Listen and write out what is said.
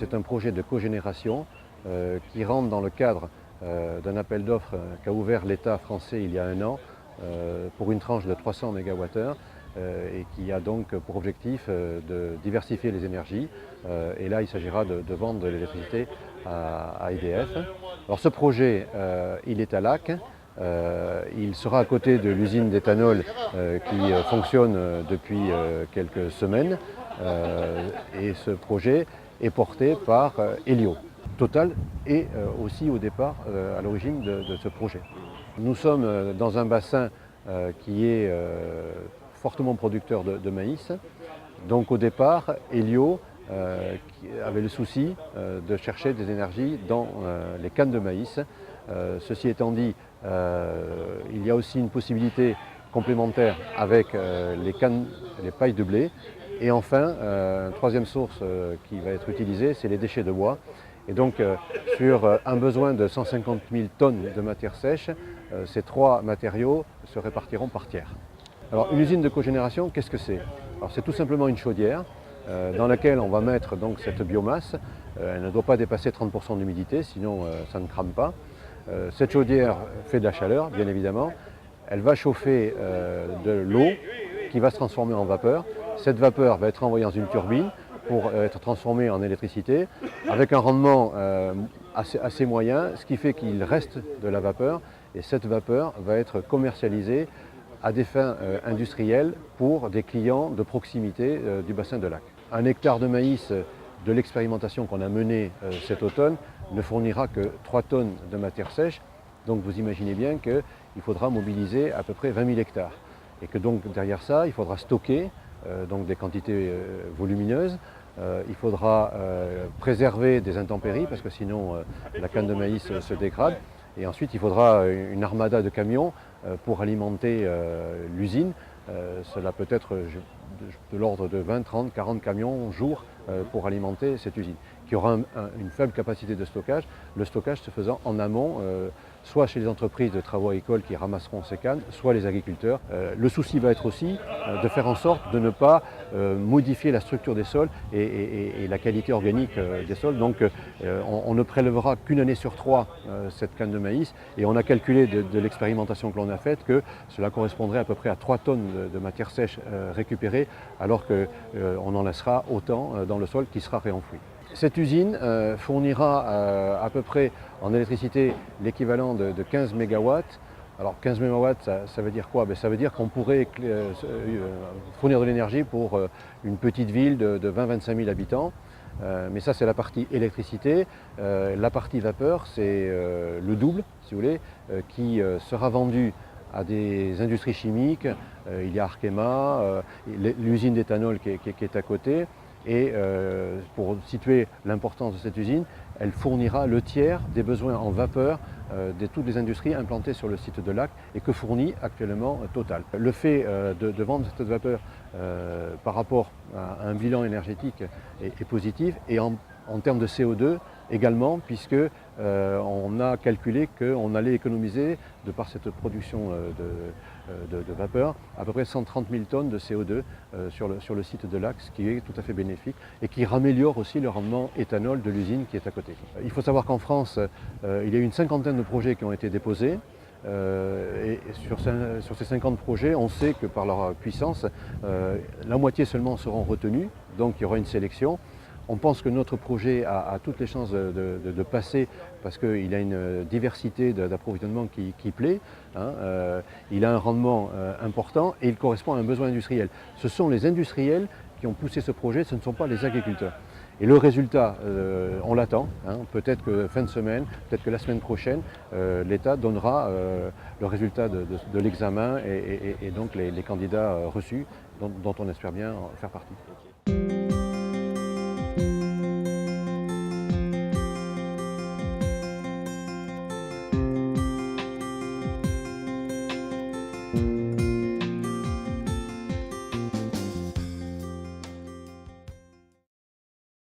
c'est un projet de cogénération qui rentre dans le cadre d'un appel d'offres qu'a ouvert l'État français il y a un an pour une tranche de 300 MWh et qui a donc pour objectif de diversifier les énergies. Et là, il s'agira de vendre de l'électricité à EDF. Alors ce projet, il est à Lac. Il sera à côté de l'usine d'éthanol qui fonctionne depuis quelques semaines. Et ce projet est porté par Elio. Total est aussi au départ à l'origine de ce projet. Nous sommes dans un bassin qui est fortement producteur de maïs. Donc au départ, Elio avait le souci de chercher des énergies dans les cannes de maïs. Ceci étant dit, il y a aussi une possibilité complémentaire avec les pailles de blé. Et enfin, troisième source qui va être utilisée, c'est les déchets de bois. Et donc, sur un besoin de 150 000 tonnes de matière sèche, ces trois matériaux se répartiront par tiers. Alors, une usine de cogénération, qu'est-ce que c'est? Alors, c'est tout simplement une chaudière dans laquelle on va mettre donc cette biomasse. Elle ne doit pas dépasser 30% d'humidité, sinon ça ne crame pas. Cette chaudière fait de la chaleur, bien évidemment. Elle va chauffer de l'eau qui va se transformer en vapeur. Cette vapeur va être envoyée dans une turbine pour être transformée en électricité avec un rendement assez moyen, ce qui fait qu'il reste de la vapeur et cette vapeur va être commercialisée à des fins industrielles pour des clients de proximité du bassin de Lac. Un hectare de maïs de l'expérimentation qu'on a menée cet automne ne fournira que 3 tonnes de matière sèche. Donc vous imaginez bien qu'il faudra mobiliser à peu près 20 000 hectares. Et que donc derrière ça, il faudra stocker donc des quantités volumineuses. Il faudra préserver des intempéries parce que sinon la canne de maïs se dégrade. Et ensuite, il faudra une armada de camions pour alimenter l'usine. Cela peut être de l'ordre de 20, 30, 40 camions jour pour alimenter cette usine, qui aura une faible capacité de stockage, le stockage se faisant en amont, soit chez les entreprises de travaux agricoles qui ramasseront ces cannes, soit les agriculteurs. Le souci va être aussi de faire en sorte de ne pas modifier la structure des sols et la qualité organique des sols. Donc on ne prélèvera qu'une année sur 3 cette canne de maïs et on a calculé de l'expérimentation que l'on a faite que cela correspondrait à peu près à 3 tonnes de matière sèche récupérée alors qu'on en laissera autant dans le sol qui sera réenfoui. Cette usine fournira à peu près en électricité l'équivalent de 15 MW. Alors 15 MW, ça veut dire quoi? Ça veut dire qu'on pourrait fournir de l'énergie pour une petite ville de 20-25 000 habitants. Mais ça c'est la partie électricité. La partie vapeur c'est le double, si vous voulez, qui sera vendu à des industries chimiques. Il y a Arkema, l'usine d'éthanol qui est à côté. Et pour situer l'importance de cette usine, elle fournira le tiers des besoins en vapeur de toutes les industries implantées sur le site de Lac et que fournit actuellement Total. Le fait de vendre cette vapeur par rapport à un bilan énergétique est positif et en termes de CO2 également, puisque on a calculé qu'on allait économiser, de par cette production de vapeur, à peu près 130 000 tonnes de CO2 sur le site de Lac, ce qui est tout à fait bénéfique et qui améliore aussi le rendement éthanol de l'usine qui est à côté. Il faut savoir qu'en France, il y a une cinquantaine de projets qui ont été déposés. Et sur ces 50 projets, on sait que par leur puissance, la moitié seulement seront retenus, donc il y aura une sélection. On pense que notre projet a toutes les chances de passer parce qu'il a une diversité d'approvisionnement qui plaît. Il a un rendement important et il correspond à un besoin industriel. Ce sont les industriels qui ont poussé ce projet, ce ne sont pas les agriculteurs. Et le résultat, on l'attend, peut-être que fin de semaine, peut-être que la semaine prochaine, l'État donnera le résultat de l'examen et donc les candidats reçus dont on espère bien faire partie.